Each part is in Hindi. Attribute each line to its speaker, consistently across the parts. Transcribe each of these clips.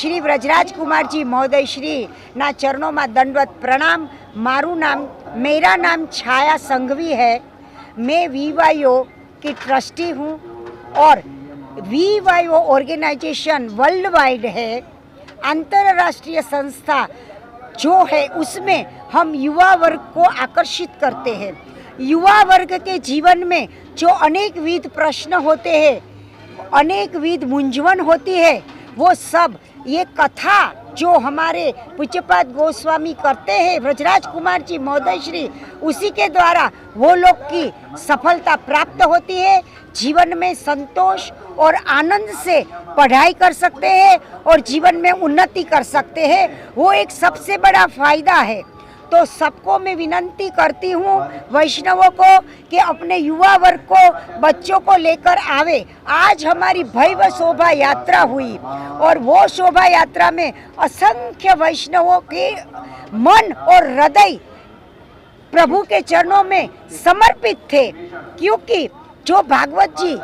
Speaker 1: श्री व्रजराज कुमार जी महोदय श्री ना चरणों में दंडवत प्रणाम। मेरा नाम छाया संघवी है। मैं वीवाईओ की ट्रस्टी हूँ और वीवाईओ ऑर्गेनाइजेशन वर्ल्ड वाइड है, अंतर्राष्ट्रीय संस्था जो है उसमें हम युवा वर्ग को आकर्षित करते हैं। युवा वर्ग के जीवन में जो अनेक विध प्रश्न होते हैं, अनेक विध मूंझवण होती है, वो सब ये कथा जो हमारे पूज्यपाद गोस्वामी करते हैं, व्रजराज कुमार जी महोदय श्री, उसी के द्वारा वो लोग की सफलता प्राप्त होती है। जीवन में संतोष और आनंद से पढ़ाई कर सकते हैं और जीवन में उन्नति कर सकते हैं, वो एक सबसे बड़ा फायदा है। तो सबको मैं विनंती करती हूँ वैष्णवों को कि अपने युवा वर्ग को, बच्चों को लेकर आवे। आज हमारी भव्य शोभा यात्रा हुई और वो शोभा यात्रा में असंख्य वैष्णवों के मन और हृदय प्रभु के चरणों में समर्पित थे, क्योंकि जो भागवत जी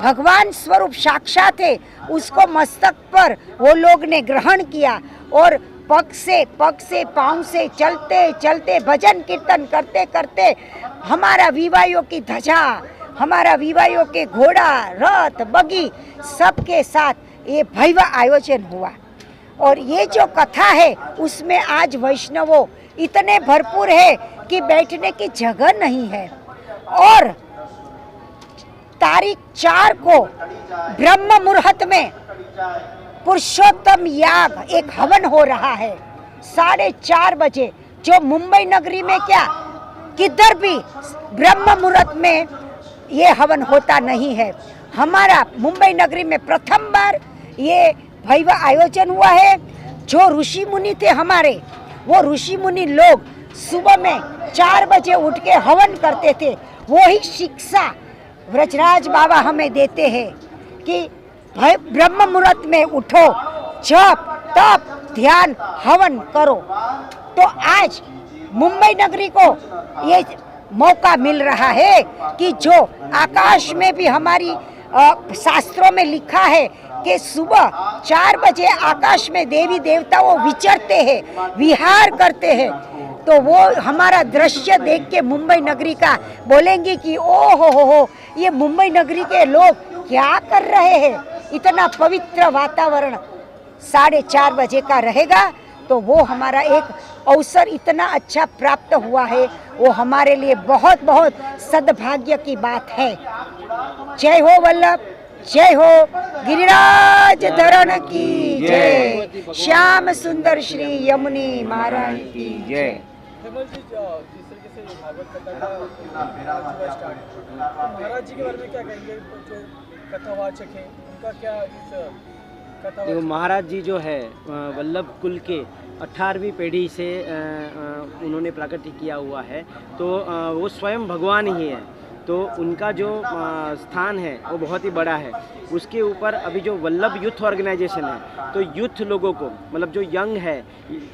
Speaker 1: भगवान स्वरूप साक्षात है उसको मस्तक पर वो लोग ने ग्रहण किया और पग से पाँव से चलते चलते भजन कीर्तन करते करते हमारा वीवाईओ की ध्वजा, हमारा वीवाईओ के घोड़ा, रथ, बगी सबके साथ ये भव्य आयोजन हुआ। और ये जो कथा है उसमें आज वैष्णवों इतने भरपूर है कि बैठने की जगह नहीं है। और तारीख 4 को ब्रह्म मुहूर्त में पुरुषोत्तम याग एक हवन हो रहा है 4:30 बजे, जो मुंबई नगरी में क्या किधर भी ब्रह्म मुहूर्त में ये हवन होता नहीं है। हमारा मुंबई नगरी में प्रथम बार ये भव्य आयोजन हुआ है। जो ऋषि मुनि थे हमारे, वो ऋषि मुनि लोग सुबह में 4 बजे उठ के हवन करते थे। वही शिक्षा व्रजराज बाबा हमें देते हैं कि ब्रह्म मुहूर्त में उठो, जप तप ध्यान हवन करो। तो आज मुंबई नगरी को ये मौका मिल रहा है कि जो आकाश में भी हमारी शास्त्रों में लिखा है कि सुबह 4 बजे आकाश में देवी देवता वो विचरते हैं, विहार करते हैं। तो वो हमारा दृश्य देख के मुंबई नगरी का बोलेंगे कि ओ हो, ये मुंबई नगरी के लोग क्या कर रहे हैं। इतना पवित्र वातावरण 4:30 बजे का रहेगा, तो वो हमारा एक अवसर इतना अच्छा प्राप्त हुआ है, वो हमारे लिए बहुत बहुत सद्भाग्य की बात है। जय हो वल्लभ, जय हो गिरिराज धरण की जय, श्याम सुंदर श्री यमुनी महाराज की जय।
Speaker 2: भागवत कथा का स्टार्ट, महाराज जी के बारे में क्या कहेंगे? जो कथावाचक हैं उनका क्या इस कथा?
Speaker 3: देखो, महाराज जी जो है वल्लभ कुल के 18वीं पीढ़ी से उन्होंने प्राकट्य किया हुआ है, तो वो स्वयं भगवान ही है। तो उनका जो स्थान है वो बहुत ही बड़ा है। उसके ऊपर अभी जो वल्लभ यूथ ऑर्गेनाइजेशन है, तो यूथ लोगों को, मतलब जो यंग है,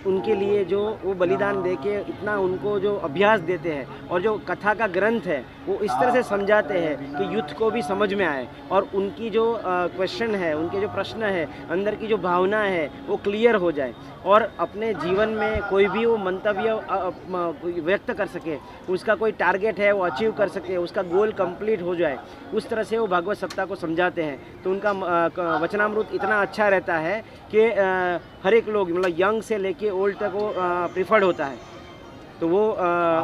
Speaker 3: उनके लिए जो वो बलिदान दे के इतना उनको जो अभ्यास देते हैं और जो कथा का ग्रंथ है वो इस तरह से समझाते हैं कि यूथ को भी समझ में आए और उनकी जो क्वेश्चन है, उनके जो प्रश्न है, अंदर की जो भावना है वो क्लियर हो जाए और अपने जीवन में कोई भी वो मंतव्य व्यक्त कर सके, उसका कोई टारगेट है वो अचीव कर सके, उसका गोल कंप्लीट हो जाए। उस तरह से वो भागवत सप्ताह को समझाते हैं। तो उनका वचनामृत इतना अच्छा रहता है कि हर एक लोग, मतलब यंग से लेके ओल्ड तक वो प्रिफर्ड होता है। तो वो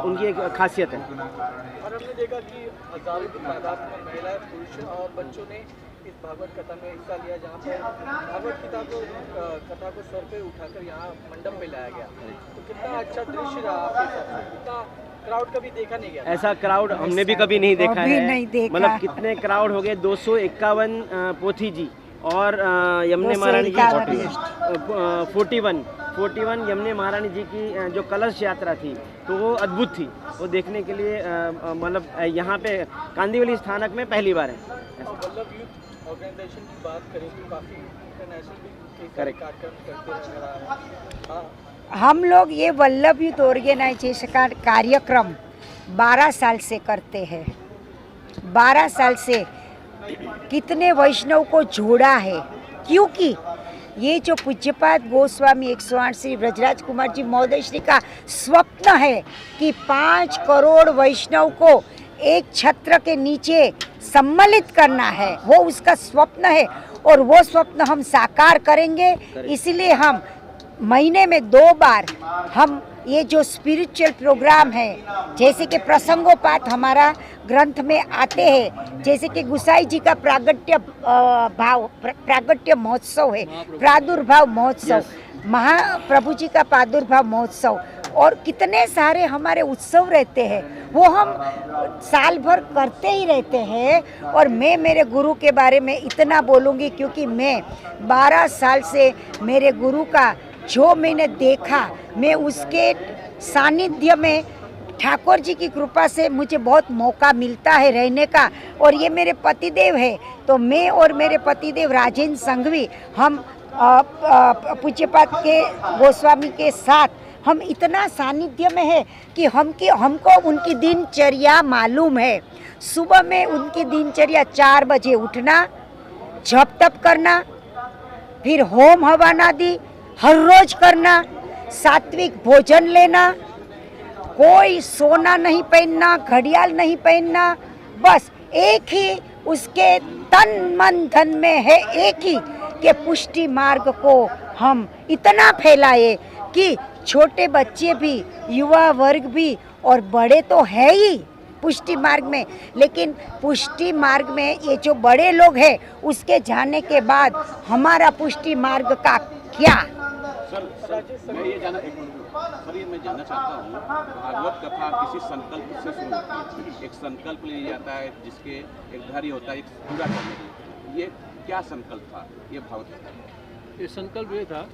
Speaker 3: उनकी एक खासियत है।
Speaker 2: और हमने देखा कि हजारों की तादाद में महिलाएं, पुरुष और बच्चों ने इस भागवत कथा में हिस्सा लिया, जहाँ पर भागवत कथा को सर पे उठाकर यहाँ मंडप में लाया गया। तो कितना अच्छा दृश्य रहा आपके हिसाब से? कितना क्राउड कभी देखा नहीं गया?
Speaker 3: ऐसा क्राउड हमने भी कभी नहीं देखा है। मतलब कितने क्राउड हो गए, 251 पोथी जी और यमुने महारानी जी 41 यमुने महारानी जी की जो कलश यात्रा थी, तो वो अद्भुत थी। वो देखने के लिए मतलब यहाँ पे कांदिवली स्थानक में पहली बार है।
Speaker 2: वल्लभ यूथ ऑर्गेनाइजेशन की बात करें तो काफ़ी इंटरनेशनल भी कार्यक्रम करते रह रहा है।
Speaker 1: हम लोग ये वल्लभ यूथ ऑर्गेनाइजेशन का कार्यक्रम 12 साल से करते हैं। 12 साल से कितने वैष्णव को जोड़ा है, क्योंकि ये जो पूज्यपाद गोस्वामी 108 श्री ब्रजराज कुमार जी महोदय श्री का स्वप्न है कि 5 करोड़ वैष्णव को एक छत्र के नीचे सम्मिलित करना है, वो उसका स्वप्न है और वो स्वप्न हम साकार करेंगे। इसलिए हम महीने में 2 बार हम ये जो स्पिरिचुअल प्रोग्राम है, जैसे कि प्रसंगोपात हमारा ग्रंथ में आते हैं, जैसे कि गुसाई जी का प्रागट्य महोत्सव है, प्रादुर्भाव महोत्सव, महाप्रभु जी का प्रादुर्भाव महोत्सव और कितने सारे हमारे उत्सव रहते हैं, वो हम साल भर करते ही रहते हैं। और मैं मेरे गुरु के बारे में इतना बोलूँगी क्योंकि मैं 12 साल से मेरे गुरु का जो मैंने देखा, मैं उसके सानिध्य में ठाकुर जी की कृपा से मुझे बहुत मौका मिलता है रहने का। और ये मेरे पतिदेव है, तो मैं और मेरे पतिदेव राजेंद्र संघवी हम पूज्यपाद के गोस्वामी के साथ हम इतना सानिध्य में है कि हमको उनकी दिनचर्या मालूम है। सुबह में उनकी दिनचर्या 4 बजे उठना, जप तप करना, फिर होम हवनादि हर रोज करना, सात्विक भोजन लेना, कोई सोना नहीं पहनना, घड़ियाल नहीं पहनना, बस एक ही उसके तन मन धन में है एक ही कि पुष्टि मार्ग को हम इतना फैलाए कि छोटे बच्चे भी, युवा वर्ग भी और बड़े तो है ही पुष्टि मार्ग में, लेकिन पुष्टि मार्ग में ये जो बड़े लोग हैं उसके जाने के बाद हमारा पुष्टि मार्ग का क्या।
Speaker 4: मैं ये जानना चाहता हूँ, भागवत कथा किसी संकल्प से शुरू होती है, एक संकल्प लिया जाता है जिसके एक धारी होता है, एक पूरा करने के लिए। ये क्या संकल्प था ये भागवत कथा?
Speaker 5: ये संकल्प ये था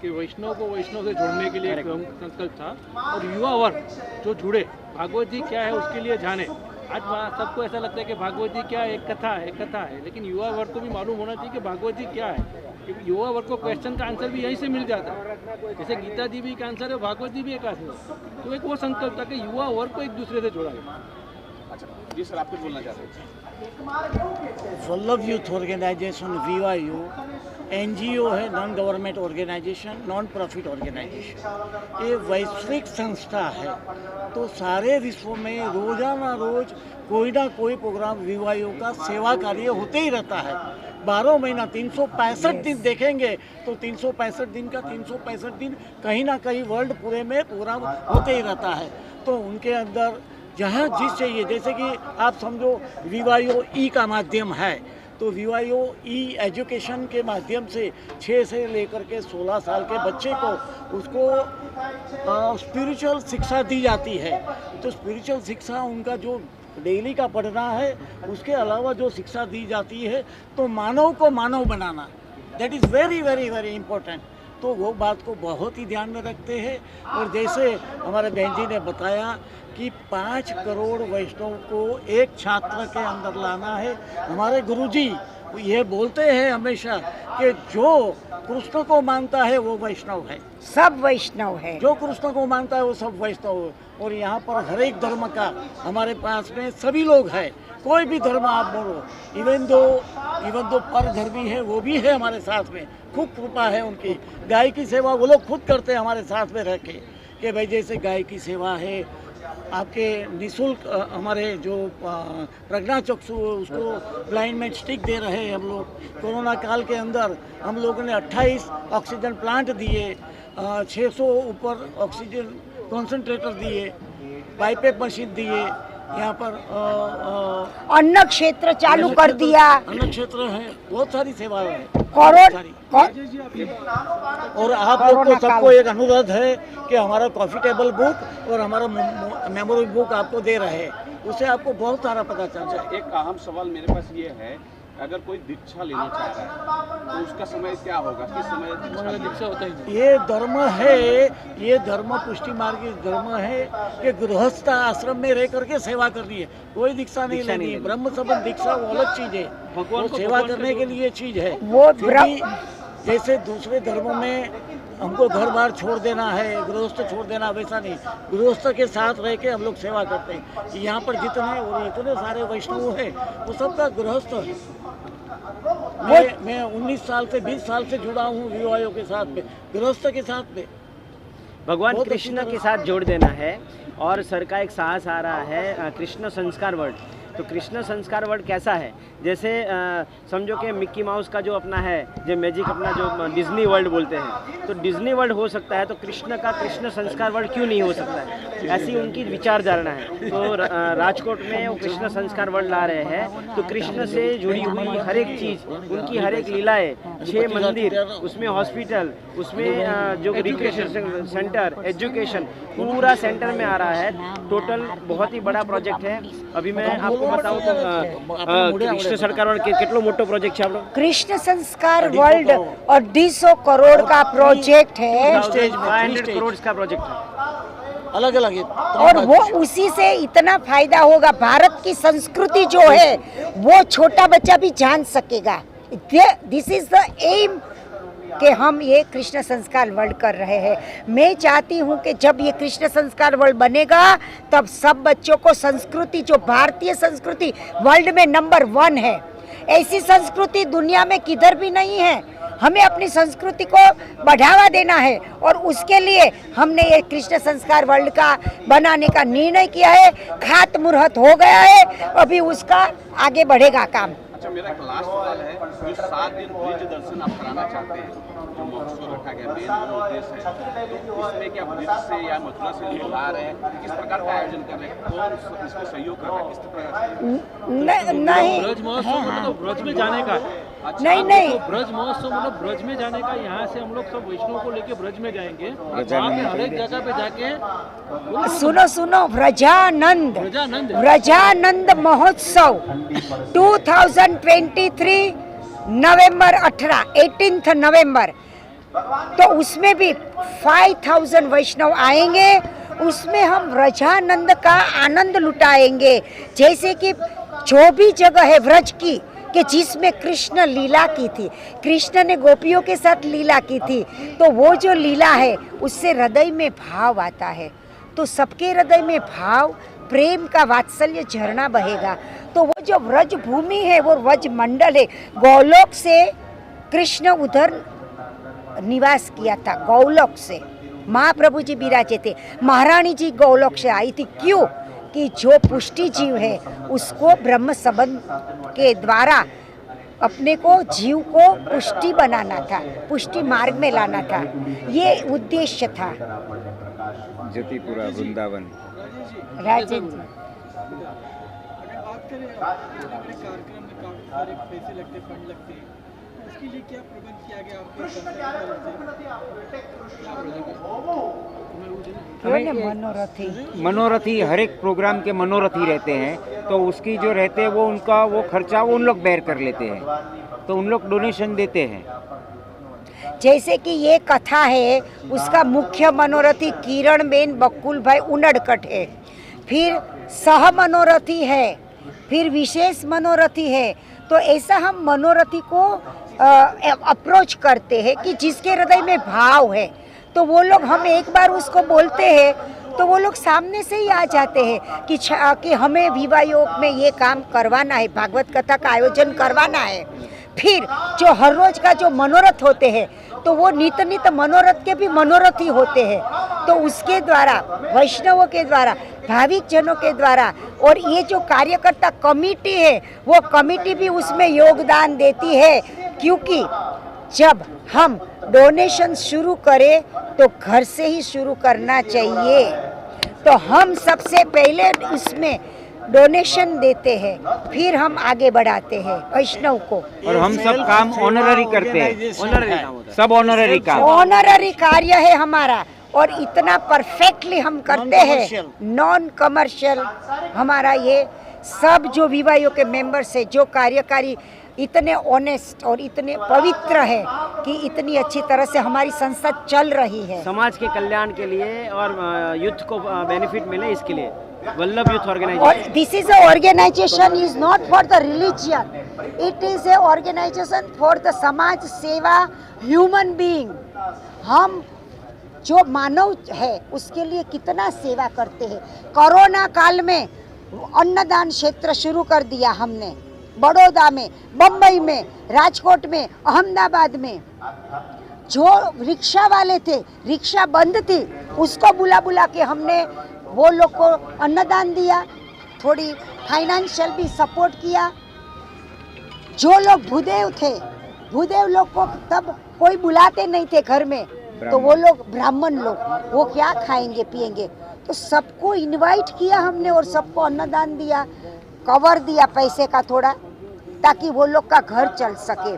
Speaker 5: कि वैष्णव को वैष्णव से जोड़ने के लिए एक संकल्प था और युवा वर्ग जो जुड़े, भागवत जी क्या है उसके लिए जाने। आज सबको ऐसा लगता है कि भागवत जी क्या है, एक कथा है, लेकिन युवा वर्ग को भी मालूम होना चाहिए कि भागवत जी क्या है। युवा वर्ग को क्वेश्चन का आंसर भी यहीं से मिल जाता है, जैसे गीता जी भी एक आंसर है, भागवत जी भी एक आंसर है। तो एक वो संकल्प था कि युवा वर्ग को एक दूसरे से जोड़ा है।
Speaker 4: अच्छा जी सर, आप कुछ बोलना चाहते हैं?
Speaker 6: Vallabh youth organisation VYO NGO है, non government organisation, non profit organisation. ये वैश्विक संस्था है, तो सारे विश्व में रोजाना रोज कोई ना कोई प्रोग्राम VYO का सेवा कार्य होते ही रहता है। 12 महीना 365 दिन देखेंगे तो 365 दिन का 365 दिन कहीं ना कहीं वर्ल्ड पूरे में प्रोग्राम होते ही रहता है। तो उनके अंदर जहाँ जिस चाहिए, जैसे कि आप समझो VYO E का माध्यम है, तो VYO E एजुकेशन के माध्यम से 6 से लेकर के 16 साल के बच्चे को उसको स्पिरिचुअल शिक्षा दी जाती है। तो स्पिरिचुअल शिक्षा उनका जो डेली का पढ़ना है, उसके अलावा जो शिक्षा दी जाती है, तो मानव को मानव बनाना, that is very very very important. तो वो बात को बहुत ही ध्यान में रखते हैं। और जैसे हमारे बहन जी ने बताया कि 5 करोड़ वैष्णव को एक छात्र के अंदर लाना है। हमारे गुरुजी ये बोलते हैं हमेशा कि जो कृष्ण को मानता है वो वैष्णव है,
Speaker 1: सब वैष्णव है,
Speaker 6: जो कृष्ण को मानता है वो सब वैष्णव है। और यहाँ पर हर एक धर्म का हमारे पास में सभी लोग हैं, कोई भी धर्म आप बोलो, इवन दो पर धर्मी है वो भी है हमारे साथ में। खूब कृपा है उनकी। गाय की सेवा वो लोग खुद करते हैं हमारे साथ में रह के, कि भाई जैसे गाय की सेवा है, आपके निःशुल्क हमारे जो प्रज्ञाचक्षु उसको ब्लाइंडमेंट स्टिक दे रहे हैं हम लोग। कोरोना काल के अंदर हम लोगों ने 28 ऑक्सीजन प्लांट दिए, 600 ऊपर ऑक्सीजन कॉन्सेंट्रेटर दिए, पाइपें मशीन दिए, यहाँ पर
Speaker 1: अन्न क्षेत्र चालू कर दिया,
Speaker 6: अन्न क्षेत्र है, बहुत सारी सेवाएं हैं। और आप लोग को सबको एक अनुरोध है कि हमारा कॉफी टेबल बुक और हमारा मेमोरी बुक आपको दे रहे हैं, उससे आपको बहुत सारा पता चल जाए।
Speaker 4: एक अहम सवाल मेरे पास ये है, अगर कोई दीक्षा लेना चाह रहा है तो उसका समय क्या होगा, किस समय दीक्षा होता है?
Speaker 6: ये धर्म है, ये धर्म पुष्टि मार्ग धर्म है कि गृहस्थ आश्रम में रह करके सेवा करनी है, कोई दीक्षा नहीं लेनी है। ब्रह्म संबंध दीक्षा वो अलग चीज है, भगवान को सेवा करने के लिए चीज है। वो जैसे दूसरे धर्मों में हमको घर बार छोड़ देना है, गृहस्थ छोड़ देना, वैसा नहीं। गृहस्थ के साथ रह के हम लोग सेवा करते हैं। यहाँ पर जितने और इतने सारे वैष्णव हैं वो सबका गृहस्थ है। मैं 19 साल से 20 साल से जुड़ा हूँ विवाहों के साथ में, गृहस्थ के साथ में।
Speaker 3: भगवान
Speaker 6: बहुत अच्छी
Speaker 3: कृष्ण
Speaker 6: तरह
Speaker 3: के
Speaker 6: से।
Speaker 3: साथ जोड़ देना है। और सर का एक साहस आ रहा है कृष्ण संस्कार वर्ल्ड। तो कृष्ण संस्कार वर्ल्ड कैसा है, जैसे समझो कि मिक्की माउस का जो अपना है, जो मैजिक अपना जो डिज्नी वर्ल्ड बोलते हैं, तो डिज्नी वर्ल्ड हो सकता है, तो कृष्ण का कृष्ण संस्कार वर्ल्ड क्यों नहीं हो सकता है, ऐसी उनकी विचारधारणा है। तो राजकोट में वो कृष्ण संस्कार वर्ल्ड ला रहे हैं। तो कृष्ण से जुड़ी हुई हर एक चीज़, उनकी हर एक लीलाएँ, 6 मंदिर, उसमें हॉस्पिटल, उसमें जो रिक्रिएशन सेंटर, एजुकेशन, पूरा सेंटर में आ रहा है। टोटल बहुत ही बड़ा प्रोजेक्ट है। अभी मैं आपको बताऊं तो कृष्ण सरकार वाला કેટલો મોટો પ્રોજેક્ટ છે આપણો?
Speaker 1: कृष्ण संस्कार वर्ल्ड 250 करोड़ का प्रोजेक्ट है
Speaker 3: 500 करोड़ का प्रोजेक्ट है।
Speaker 6: अलग अलग
Speaker 1: और वो उसी से इतना फायदा होगा। भारत की संस्कृति जो है वो छोटा बच्चा भी जान सकेगा। दिस इज द एम कि हम ये कृष्ण संस्कार वर्ल्ड कर रहे हैं। मैं चाहती हूँ कि जब ये कृष्ण संस्कार वर्ल्ड बनेगा तब सब बच्चों को संस्कृति, जो भारतीय संस्कृति वर्ल्ड में नंबर 1 है, ऐसी संस्कृति दुनिया में किधर भी नहीं है। हमें अपनी संस्कृति को बढ़ावा देना है और उसके लिए हमने ये कृष्ण संस्कार वर्ल्ड का बनाने का निर्णय किया है। खातमुहूर्त हो गया है, अभी उसका आगे बढ़ेगा काम।
Speaker 4: अच्छा, मेरा एक लास्ट सवाल है, जो 7 दिन ब्रिज दर्शन आप कराना चाहते हैं, जो महोत्सव रखा गया, मेन जो उद्देश्य है, तो इसमें क्या ब्रिज से या मथुरा से लोग आ रहे हैं, किस प्रकार का आयोजन कर रहे हैं, कौन इसमें सहयोग कर रहा है, किस प्रकार से?
Speaker 1: नहीं
Speaker 5: ब्रज महोत्सव मतलब ब्रज में जाने का है।
Speaker 4: अच्छा,
Speaker 1: नहीं नहीं
Speaker 5: तो ब्रज महोत्सव मतलब ब्रज में जाने का। यहाँ से हम लोग सब वैष्णव को लेके ब्रज में जाएंगे, वहाँ पे हर एक जगह पे जाके
Speaker 1: सुनो सुनो, व्रजानंद
Speaker 5: व्रजानंद
Speaker 1: महोत्सव 2023 नवंबर 18 नवंबर, तो उसमें भी 5000 वैष्णव आएंगे। उसमें हम व्रजानंद का आनंद लुटाएंगे। जैसे कि जो भी जगह है व्रज की कि जिसमें कृष्ण लीला की थी, कृष्ण ने गोपियों के साथ लीला की थी, तो वो जो लीला है उससे हृदय में भाव आता है। तो सबके हृदय में भाव, प्रेम का वात्सल्य झरना बहेगा। तो वो जो व्रज भूमि है, वो व्रज मंडल है। गौलोक से कृष्ण उधर निवास किया था, गौलोक से महाप्रभु जी विराजे थे। महारानी जी गौलोक से आई थी। क्यों? कि जो पुष्टि जीव है उसको ब्रह्म संबंध के द्वारा अपने को, जीव को पुष्टि बनाना था, पुष्टि मार्ग में लाना था। ये उद्देश्य था।
Speaker 7: ज्योतिपुरा वृंदावन।
Speaker 1: राजेंद्र
Speaker 2: अगर बात करें बड़े कार्यक्रम में काफ़ी सारे पैसे लगते, फंड लगते हैं, उसके लिए क्या प्रबंध किया गया आपके संस्था की तरफ से?
Speaker 7: मनोरथी हर एक प्रोग्राम के मनोरथी रहते हैं, तो उसकी जो रहते हैं वो उनका वो खर्चा वो उन लोग बेयर कर लेते हैं, तो उन लोग डोनेशन देते हैं।
Speaker 1: जैसे कि ये कथा है, उसका मुख्य मनोरथी किरण बेन बकुल भाई उनड़कट है, फिर सह मनोरथी है, फिर विशेष मनोरथी है। तो ऐसा हम मनोरथी को अप्रोच करते हैं कि जिसके हृदय में भाव है, तो वो लोग, हम एक बार उसको बोलते हैं तो वो लोग सामने से ही आ जाते हैं कि हमें विवाह योग में ये काम करवाना है, भागवत कथा का आयोजन करवाना है। फिर जो हर रोज का जो मनोरथ होते हैं, तो वो नित नित मनोरथ के भी मनोरथी होते हैं। तो उसके द्वारा, वैष्णवों के द्वारा, भाविक जनों के द्वारा, और ये जो कार्यकर्ता कमेटी है, वो कमेटी भी उसमें योगदान देती है। क्योंकि जब हम डोनेशन शुरू करें तो घर से ही शुरू करना चाहिए। तो हम सबसे पहले इसमें डोनेशन देते हैं, फिर हम आगे बढ़ाते हैं वैष्णव को।
Speaker 7: और हम सब काम ऑनररी करते हैं, सब ऑनररी काम।
Speaker 1: ऑनररी कार्य है हमारा, और इतना परफेक्टली हम करते हैं, नॉन कमर्शियल। हमारा ये सब जो विवाहियों के मेंबर्स है, जो कार्यकारी, इतने ऑनेस्ट और इतने पवित्र है कि इतनी अच्छी तरह से हमारी संस्था चल रही है।
Speaker 3: समाज के कल्याण के लिए और यूथ को बेनिफिट मिले, इसके लिए वल्लभ यूथ
Speaker 1: और
Speaker 3: organisation.
Speaker 1: This is a organisation is not for the religion, it is a organisation for the समाज सेवा, ह्यूमन बीइंग। हम जो मानव है उसके लिए कितना सेवा करते हैं। कोरोना काल में अन्नदान क्षेत्र शुरू कर दिया हमने, बड़ौदा में, बम्बई में, राजकोट में, अहमदाबाद में जो रिक्शा वाले थे, रिक्शा बंद थी, उसको बुला बुला के हमने वो लोग को अन्नदान दिया, थोड़ी फाइनेंशियल भी सपोर्ट किया। जो लोग भूदेव थे, भूदेव लोग को तब कोई बुलाते नहीं थे घर में, तो वो लोग ब्राह्मण लोग, वो क्या खाएंगे पिएंगे, तो सबको इनवाइट किया हमने और सबको अन्नदान दिया, कवर दिया पैसे का थोड़ा, ताकि वो लोग का घर चल सके।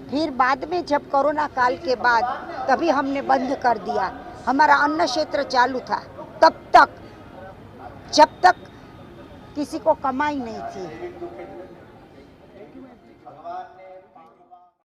Speaker 1: फिर बाद में जब कोरोना काल के बाद तभी हमने बंद कर दिया, हमारा अन्न क्षेत्र चालू था तब तक, जब तक किसी को कमाई नहीं थी।